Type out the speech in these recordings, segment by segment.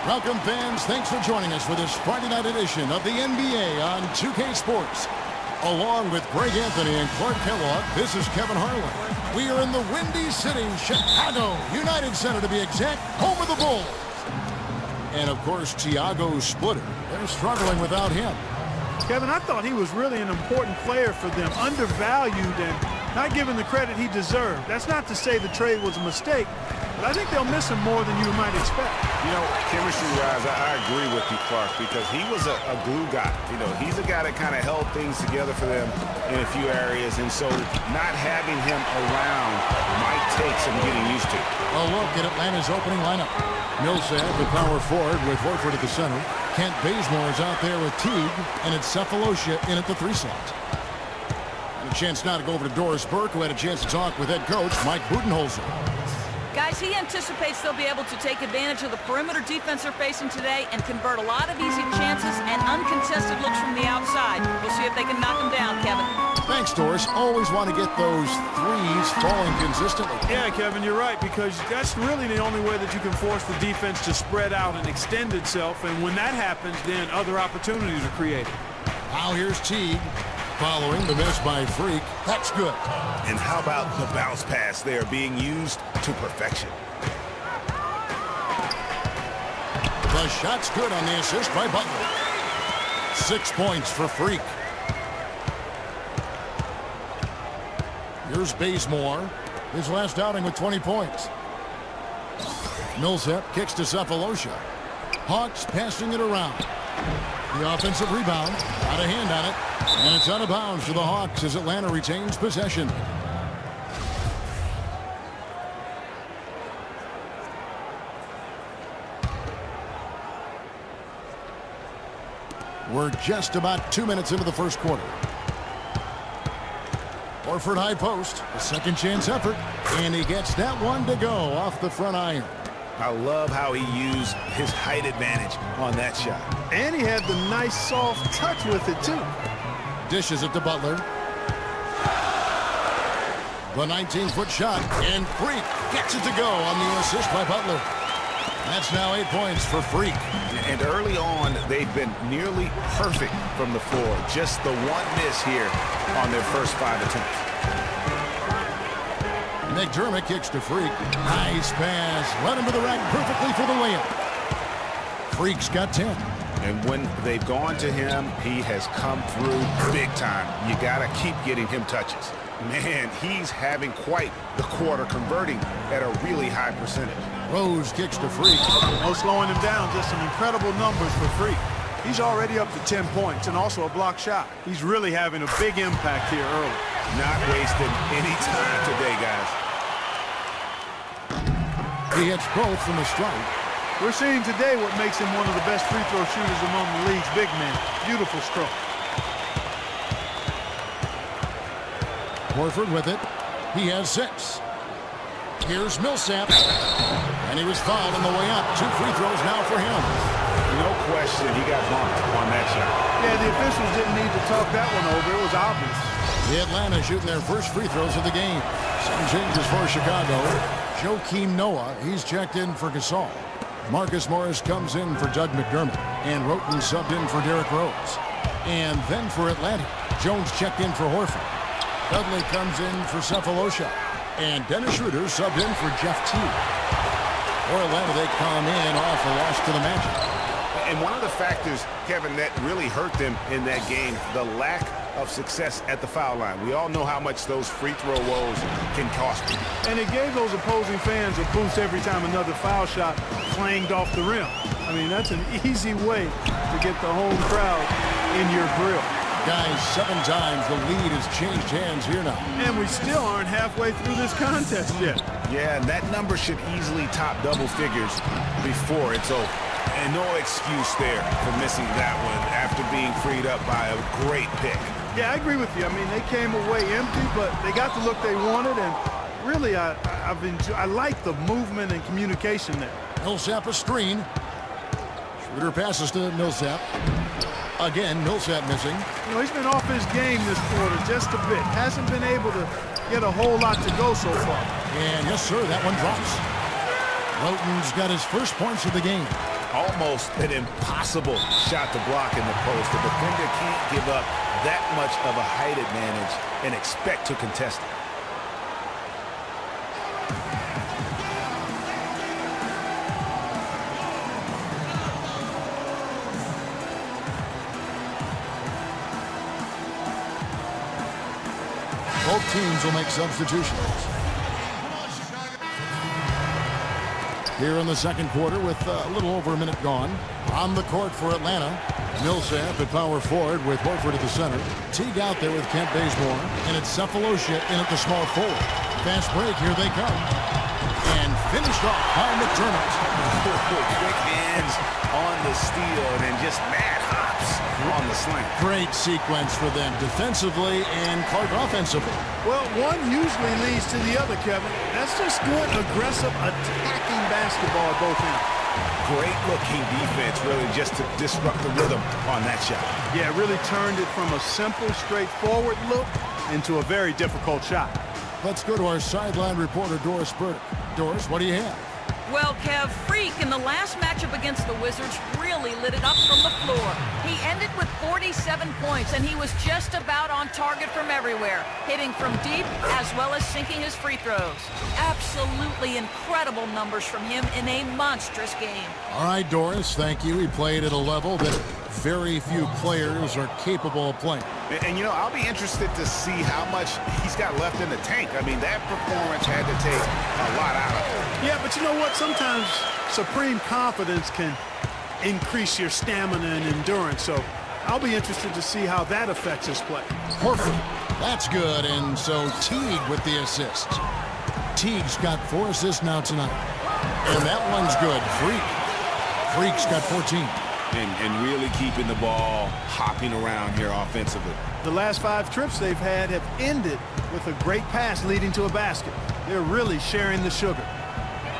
Welcome, fans. Thanks for joining us for this Friday night edition of the NBA on 2K Sports. Along with Greg Anthony and Clark Kellogg, this is Kevin Harlan. We are in the Windy City, Chicago United Center to be exact, home of the Bulls. And, of course, Thiago Splitter. They're struggling without him. Kevin, I thought he was really an important player for them, undervalued and not given the credit he deserved. That's not to say the trade was a mistake, but I think they'll miss him more than you might expect. You know, chemistry-wise, I agree with you, Clark, because he was a glue guy. You know, he's a guy that kind of held things together for them in a few areas, and so not having him around might take some getting used to. A look at Atlanta's opening lineup. Millsap, the power forward, with Horford at the center. Kent Bazemore is out there with Teague, and it's Cephalosha in at the 3 slot. And a chance now to go over to Doris Burke, who had a chance to talk with head coach Mike Budenholzer. Guys, he anticipates they'll be able to take advantage of the perimeter defense they're facing today and convert a lot of easy chances and uncontested looks from the outside. We'll see if they can knock them down, Kevin. Thanks, Doris. Always want to get those threes falling consistently. Yeah, Kevin, you're right, because that's really the only way that you can force the defense to spread out and extend itself, and when that happens, then other opportunities are created. Now here's Teague. Following the miss by Freak. That's good. And how about the bounce pass there being used to perfection? The shot's good on the assist by Butler. 6 points for Freak. Here's Bazemore. His last outing with 20 points. Millsap kicks to Cephalosha. Hawks passing it around. The offensive rebound. Got a hand on it. And it's out of bounds for the Hawks as Atlanta retains possession. We're just about 2 minutes into the first quarter. Horford high post. A second chance effort. And he gets that one to go off the front iron. I love how he used his height advantage on that shot. And he had the nice soft touch with it, too. Dishes it to Butler. The 19-foot shot, and Freak gets it to go on the assist by Butler. That's now 8 points for Freak. And early on, they've been nearly perfect from the floor. Just the one miss here on their first 5 attempts. McDermott kicks to Freak. Nice pass. Led him to the rack perfectly for the layup. Freak's got 10. And when they've gone to him, he has come through big time. You got to keep getting him touches. Man, he's having quite the quarter, converting at a really high percentage. Rose kicks to Freak. No slowing him down, just some incredible numbers for Freak. He's already up to 10 points and also a block shot. He's really having a big impact here early. Not wasting any time today, guys. He hits both from the stripe. We're seeing today what makes him one of the best free throw shooters among the league's big men. Beautiful stroke. Horford with it. He has 6. Here's Millsap. And he was fouled on the way up. 2 free throws now for him. No question, he got bumped on that shot. Yeah, the officials didn't need to talk that one over. It was obvious. The Atlanta shooting their first free throws of the game. Some changes for Chicago. Joakim Noah, he's checked in for Gasol. Marcus Morris comes in for Doug McDermott. And Roten subbed in for Derrick Rose. And then for Atlanta, Jones checked in for Horford. Dudley comes in for Cephalosha. And Dennis Schroeder subbed in for Jeff Teague. For Atlanta, they come in off a loss to the Magic. And one of the factors, Kevin, that really hurt them in that game, the lack of success at the foul line. We all know how much those free throw woes can cost you. And it gave those opposing fans a boost every time another foul shot clanged off the rim. I mean, that's an easy way to get the home crowd in your grill. Guys, 7 times the lead has changed hands here now. And we still aren't halfway through this contest yet. Yeah, and that number should easily top double figures before it's over. And no excuse there for missing that one after being freed up by a great pick. Yeah, I agree with you. I mean, they came away empty, but they got the look they wanted, and really, I like the movement and communication there. Millsap a screen. Schroeder passes to Millsap. Again, Millsap missing. You know, he's been off his game this quarter just a bit. Hasn't been able to get a whole lot to go so far. And yes, sir, that one drops. Roten's got his first points of the game. almost an impossible shot to block in the post. The defender can't give up that much of a height advantage and expect to contest it. Both teams will make substitutions. Here in the second quarter with a little over a minute gone. On the court for Atlanta. Millsap at power forward with Horford at the center. Teague out there with Kent Bazemore. And it's Cephalosha in at the small forward. Fast break, here they come. And finished off by McDermott. Quick hands on the steal and then just mad hops on the slant. Great sequence for them defensively and Clark offensively. Well, one usually leads to the other, Kevin. That's just good, aggressive, attacking basketball at both ends. Great looking defense, really, just to disrupt the rhythm on that shot. Yeah, really turned it from a simple, straightforward look into a very difficult shot. Let's go to our sideline reporter, Doris Burdick. Doris, what do you have? Well, Kev, Freak in the last matchup against the Wizards really lit it up from the floor. He ended with 47 points, and he was just about on target from everywhere, hitting from deep as well as sinking his free throws. Absolutely incredible numbers from him in a monstrous game. All right, Doris, thank you. He played at a level that very few players are capable of playing. And, you know, I'll be interested to see how much he's got left in the tank. I mean, that performance had to take a lot out of him. Yeah, but you know what? Sometimes supreme confidence can increase your stamina and endurance. So I'll be interested to see how that affects his play. Horford, that's good. And so Teague with the assist. Teague's got 4 assists now tonight. And that one's good. Freak's got 14. And really keeping the ball hopping around here offensively. The last 5 trips they've had have ended with a great pass leading to a basket. They're really sharing the sugar.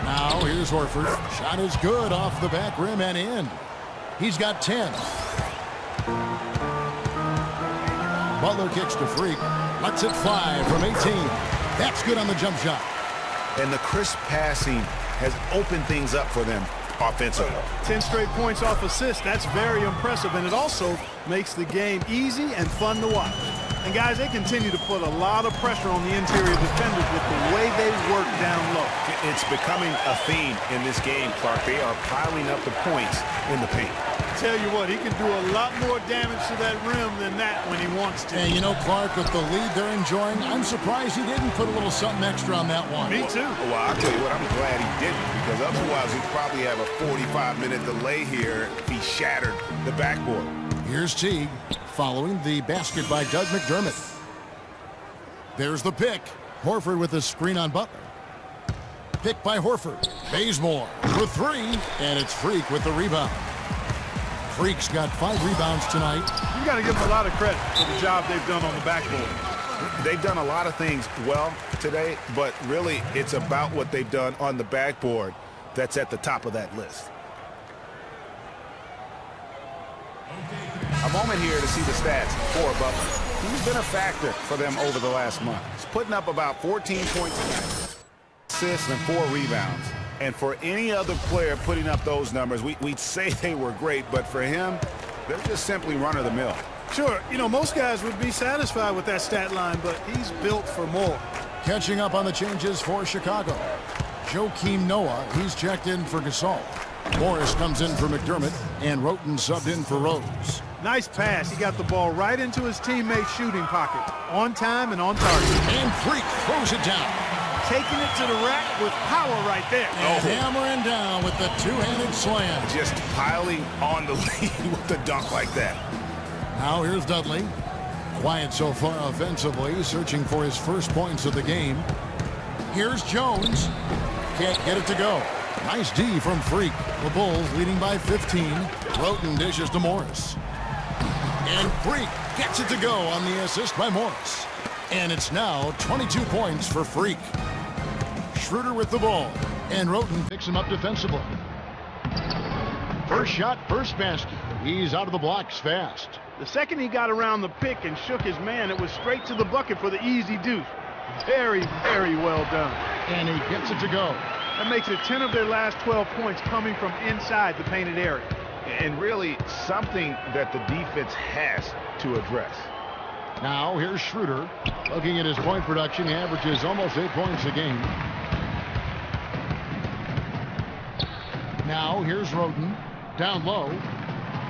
Now here's Horford. Shot is good off the back rim and in. He's got 10. Butler kicks to Freak. Lets it fly from 18. That's good on the jump shot. And the crisp passing has opened things up for them offensively. 10 straight points off assists. That's very impressive, and it also makes the game easy and fun to watch. And guys, they continue to put a lot of pressure on the interior defenders with the way they work down low. It's becoming a theme in this game, Clark. They are piling up the points in the paint. Tell you what, he can do a lot more damage to that rim than that when he wants to. And you know, Clark, with the lead they're enjoying, I'm surprised he didn't put a little something extra on that one. Me too. Well, I'll tell you what, I'm glad he didn't, because otherwise he'd probably have a 45-minute delay here if he shattered the backboard. Here's Teague following the basket by Doug McDermott. There's the pick. Horford with the screen on Butler. Pick by Horford. Bazemore for 3, and it's Freak with the rebound. Freak's got 5 rebounds tonight. You got to give them a lot of credit for the job they've done on the backboard. They've done a lot of things well today, but really it's about what they've done on the backboard that's at the top of that list. A moment here to see the stats for Butler. He's been a factor for them over the last month. He's putting up about 14 points a night, assists, and 4 rebounds. And for any other player putting up those numbers, we'd say they were great, but for him, they're just simply run-of-the-mill. Sure, you know, most guys would be satisfied with that stat line, but he's built for more. Catching up on the changes for Chicago. Joakim Noah, he's checked in for Gasol. Morris comes in for McDermott, and Roten subbed in for Rose. Nice pass. He got the ball right into his teammate's shooting pocket. On time and on target. And Freak throws it down. Taking it to the rack with power right there. And hammering down with the two-handed slam. Just piling on the lead with the dunk like that. Now here's Dudley. Quiet so far offensively, searching for his first points of the game. Here's Jones. Can't get it to go. Nice D from Freak. The Bulls leading by 15. Roten dishes to Morris. And Freak gets it to go on the assist by Morris. And it's now 22 points for Freak. Schroeder with the ball. And Roten picks him up defensively. First shot, first basket. He's out of the blocks fast. The second he got around the pick and shook his man, it was straight to the bucket for the easy deuce. Very, very well done. And he gets it to go. That makes it 10 of their last 12 points coming from inside the painted area. And really something that the defense has to address. Now here's Schroeder. Looking at his point production, he averages almost 8 points a game. Now here's Roden. Down low.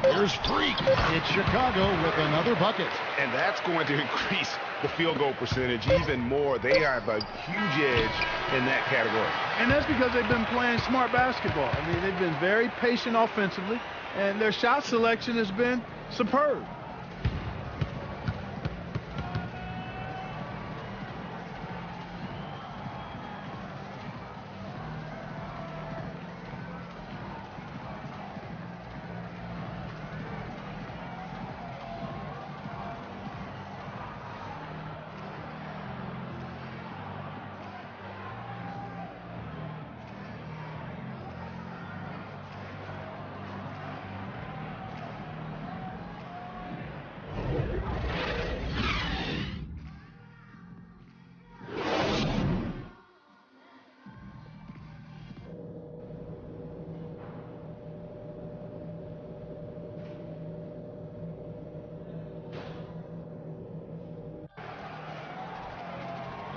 Here's Freak. It's Chicago with another bucket. And that's going to increase the field goal percentage even more. They have a huge edge in that category. And that's because they've been playing smart basketball. I mean, they've been very patient offensively, and their shot selection has been superb.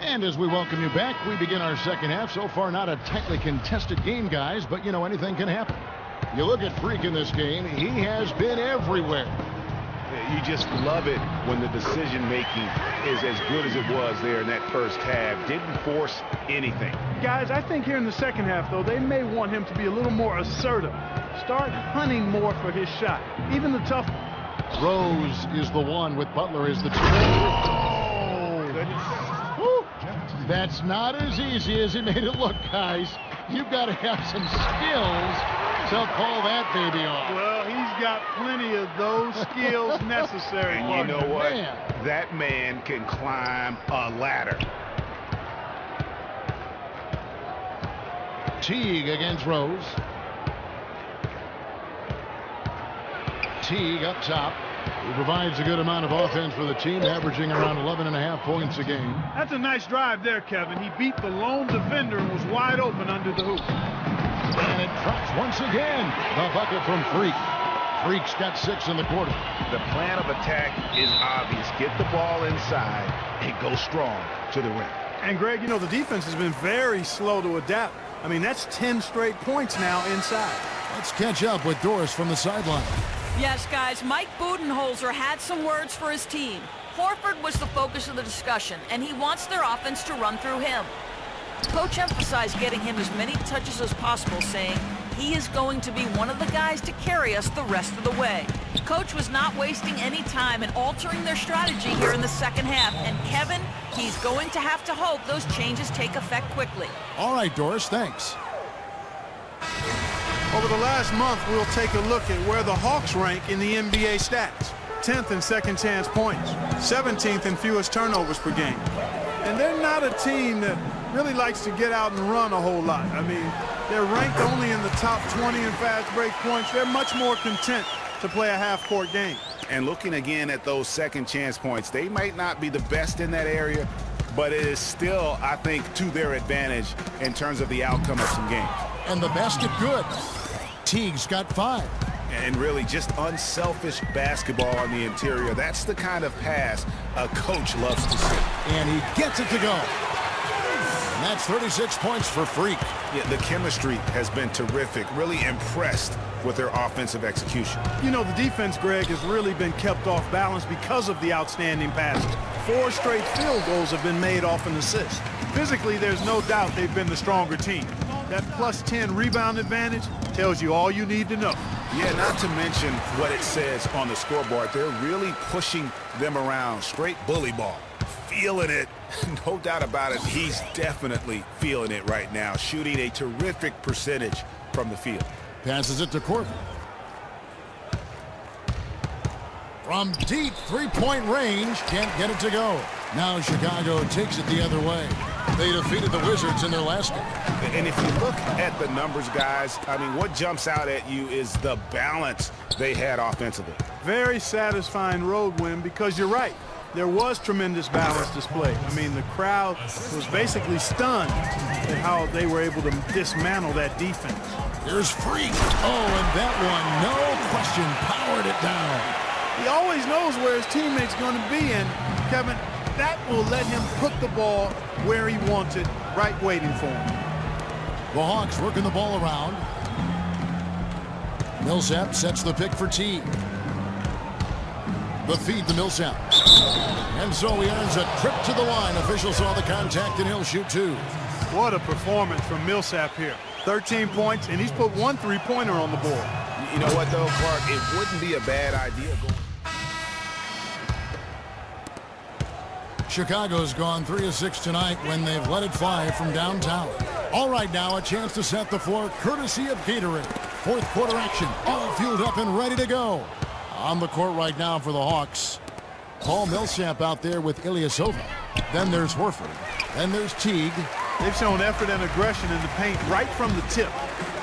And as we welcome you back, we begin our second half. So far, not a tightly contested game, guys, but, you know, anything can happen. You look at Freak in this game, he has been everywhere. You just love it when the decision-making is as good as it was there in that first half. Didn't force anything. Guys, I think here in the second half, though, they may want him to be a little more assertive. Start hunting more for his shot, even the tough one. Rose is the one with Butler as the two. Oh, Goodness. That's not as easy as he made it look, guys. You've got to have some skills to call that baby off. Well, he's got plenty of those skills necessary. And you know what? Man. That man can climb a ladder. Teague against Rose. Teague up top. He provides a good amount of offense for the team, averaging around 11.5 points a game. That's a nice drive there, Kevin. He beat the lone defender and was wide open under the hoop. And it drops once again. The bucket from Freak. Freak's got 6 in the quarter. The plan of attack is obvious. Get the ball inside and go strong to the rim. And, Greg, you know, the defense has been very slow to adapt. I mean, that's 10 straight points now inside. Let's catch up with Doris from the sideline. Yes, guys, Mike Budenholzer had some words for his team. Horford was the focus of the discussion, and he wants their offense to run through him. Coach emphasized getting him as many touches as possible, saying he is going to be one of the guys to carry us the rest of the way. Coach was not wasting any time in altering their strategy here in the second half, and Kevin, he's going to have to hope those changes take effect quickly. All right, Doris, thanks. Over the last month, we'll take a look at where the Hawks rank in the NBA stats. 10th in second chance points, 17th in fewest turnovers per game. And they're not a team that really likes to get out and run a whole lot. I mean, they're ranked only in the top 20 in fast break points. They're much more content to play a half-court game. And looking again at those second chance points, they might not be the best in that area, but it is still, I think, to their advantage in terms of the outcome of some games. And the basket good. Teague's got 5. And really just unselfish basketball on the interior. That's the kind of pass a coach loves to see. And he gets it to go. And that's 36 points for Freak. Yeah, the chemistry has been terrific. Really impressed with their offensive execution. You know, the defense, Greg, has really been kept off balance because of the outstanding passes. 4 straight field goals have been made off an assist. Physically, there's no doubt they've been the stronger team. That plus 10 rebound advantage tells you all you need to know. Yeah, not to mention what it says on the scoreboard. They're really pushing them around. Straight bully ball. Feeling it. No doubt about it. He's definitely feeling it right now. Shooting a terrific percentage from the field. Passes it to Corbin. From deep three-point range, can't get it to go. Now Chicago takes it the other way. They defeated the Wizards in their last game. And if you look at the numbers, guys, I mean, what jumps out at you is the balance they had offensively. Very satisfying road win because you're right. there was tremendous balance displayed. I mean, the crowd was basically stunned at how they were able to dismantle that defense. Here's Freak. Oh, and that one, no question, powered it down. He always knows where his teammate's going to be, and Kevin, that will let him put the ball where he wants it, right waiting for him. The Hawks working the ball around. Millsap sets the pick for T. The feed to Millsap. And so he earns a trip to the line. Officials saw the contact, and he'll shoot 2. What a performance from Millsap here. 13 points, and he's put 1 3-pointer on the board. You know what, though, Clark? It wouldn't be a bad idea going. Chicago's gone 3 of 6 tonight when they've let it fly from downtown. All right, now a chance to set the floor courtesy of Gatorade. Fourth quarter action, all fueled up and ready to go. On the court right now for the Hawks. Paul Millsap out there with Ilyasova. Then there's Horford. Then there's Teague. They've shown effort and aggression in the paint right from the tip.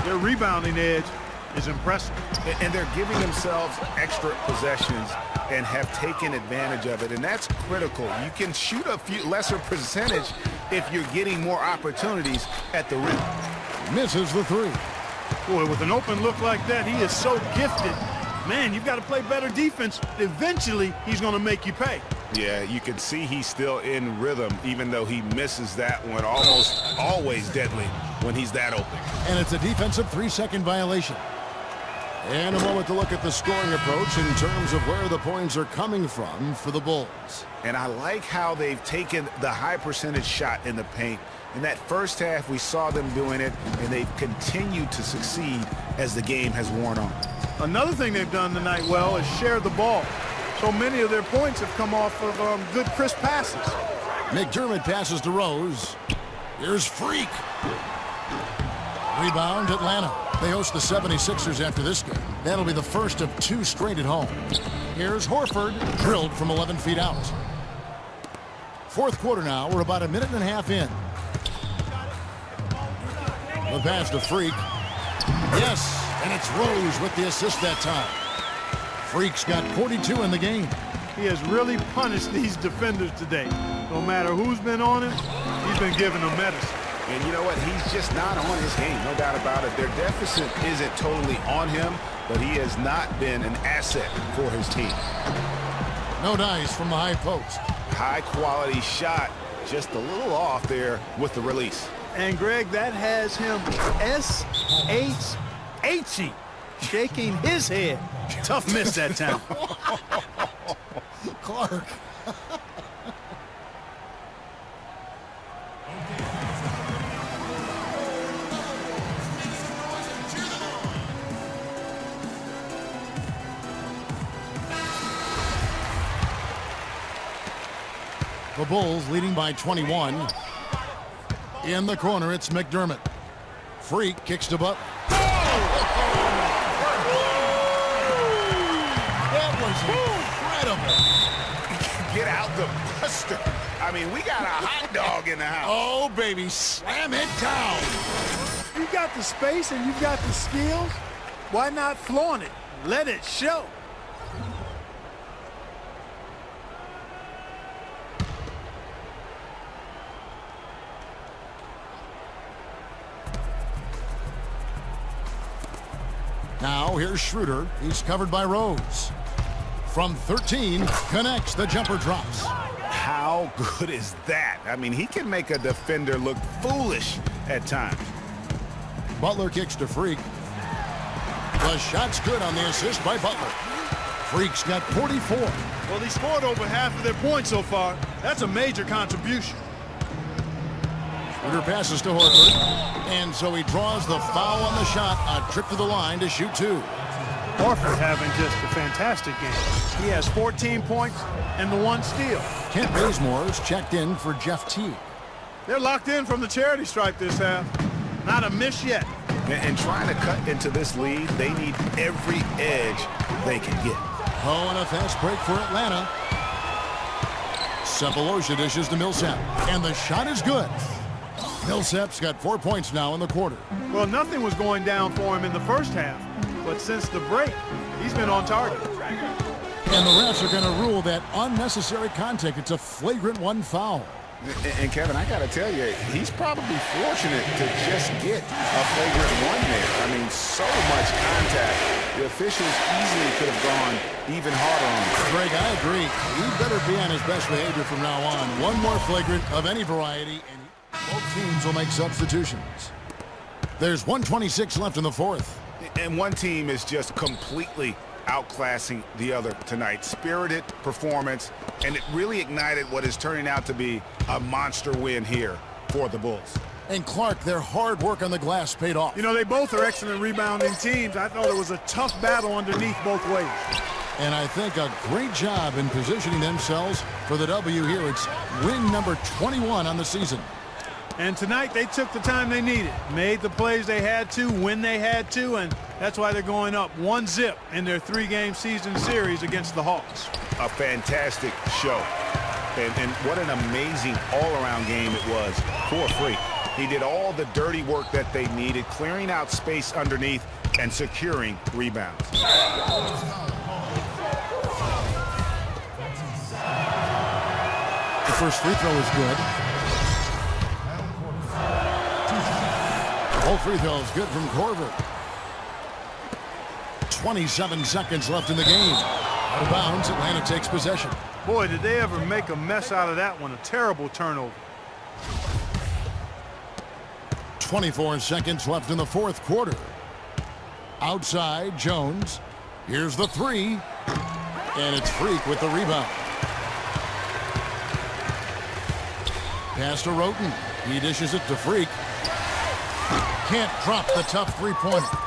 Their rebounding edge is impressive. And they're giving themselves extra possessions and have taken advantage of it, and that's critical. You can shoot a few lesser percentage if you're getting more opportunities at the rim. Misses the 3. Boy, with an open look like that, he is so gifted. Man, you've got to play better defense. Eventually, he's going to make you pay. Yeah, you can see he's still in rhythm, even though he misses that one. Almost always deadly when he's that open. And it's a defensive 3-second violation. And a moment to look at the scoring approach in terms of where the points are coming from for the Bulls. And I like how they've taken the high percentage shot in the paint. In that first half, we saw them doing it, and they've continued to succeed as the game has worn on. Another thing they've done tonight well is share the ball. So many of their points have come off of good, crisp passes. McDermott passes to Rose. Here's Freak. Rebound, Atlanta. They host the 76ers after this game. That'll be the first of 2 straight at home. Here's Horford, drilled from 11 feet out. Fourth quarter now. We're about a minute and a half in. The pass to Freak. Yes, and it's Rose with the assist that time. Freak's got 42 in the game. He has really punished these defenders today. No matter who's been on him, he's been giving them medicine. And you know what? He's just not on his game, no doubt about it. Their deficit isn't totally on him, but he has not been an asset for his team. No dice from the high post. High quality shot, just a little off there with the release. And Greg, that has him S-H-H-E, shaking his head. Tough miss that time. Clark. The Bulls leading by 21. In the corner, it's McDermott. Freak kicks to Butler. That was incredible. Get out the buster. I mean, we got a hot dog in the house. Oh, baby, slam it down. You got the space and you've got the skills. Why not flaunt it? Let it show. Now here's Schroeder. He's covered by Rose. From 13, connects. The jumper drops. How good is that? I mean, he can make a defender look foolish at times. Butler kicks to Freak. The shot's good on the assist by Butler. Freak's got 44. Well, he scored over half of their points so far. That's a major contribution. Schroeder passes to Horford. And so he draws the foul on the shot. A trip to the line to shoot 2. Horford having just a fantastic game. He has 14 points and the 1 steal. Kent Bazemore's checked in for Jeff Teague. They're locked in from the charity stripe this half. Not a miss yet. And trying to cut into this lead, they need every edge they can get. Oh, and a fast break for Atlanta. Cephalosha dishes to Millsap. And the shot is good. Millsap's got 4 points now in the quarter. Well, nothing was going down for him in the first half. But since the break, he's been on target. And And the refs are going to rule that unnecessary contact. It's a flagrant 1 foul. And Kevin, I got to tell you, he's probably fortunate to just get a flagrant 1 there. I mean, so much contact. The officials easily could have gone even harder on him. Greg, I agree. He better be on his best behavior from now on. One more flagrant of any variety, and both teams will make substitutions. There's 1:26 left in the fourth. And one team is just completely outclassing the other tonight. Spirited performance, and it really ignited what is turning out to be a monster win here for the Bulls. And Clark, their hard work on the glass paid off. You know, they both are excellent rebounding teams. I thought it was a tough battle underneath both ways. And I think a great job in positioning themselves for the W here. It's win number 21 on the season. And tonight they took the time they needed, made the plays they had to when they had to, and that's why they're going up 1-0 in their 3-game season series against the Hawks. A fantastic show. And what an amazing all-around game it was for Freak. He did all the dirty work that they needed, clearing out space underneath and securing rebounds. The first free throw is good. Both free throws good from Corver. 27 seconds left in the game. Out of bounds, Atlanta takes possession. Boy, did they ever make a mess out of that one. A terrible turnover. 24 seconds left in the fourth quarter. Outside, Jones. Here's the 3. And it's Freak with the rebound. Pass to Roten. He dishes it to Freak. Can't drop the tough three-pointer.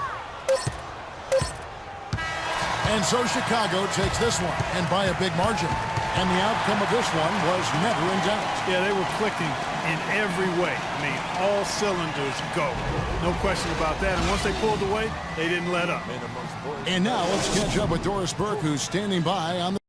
And so Chicago takes this one, and by a big margin. And the outcome of this one was never in doubt. Yeah, they were clicking in every way. I mean, all cylinders go. No question about that. And once they pulled away, they didn't let up. And now let's catch up with Doris Burke, who's standing by on the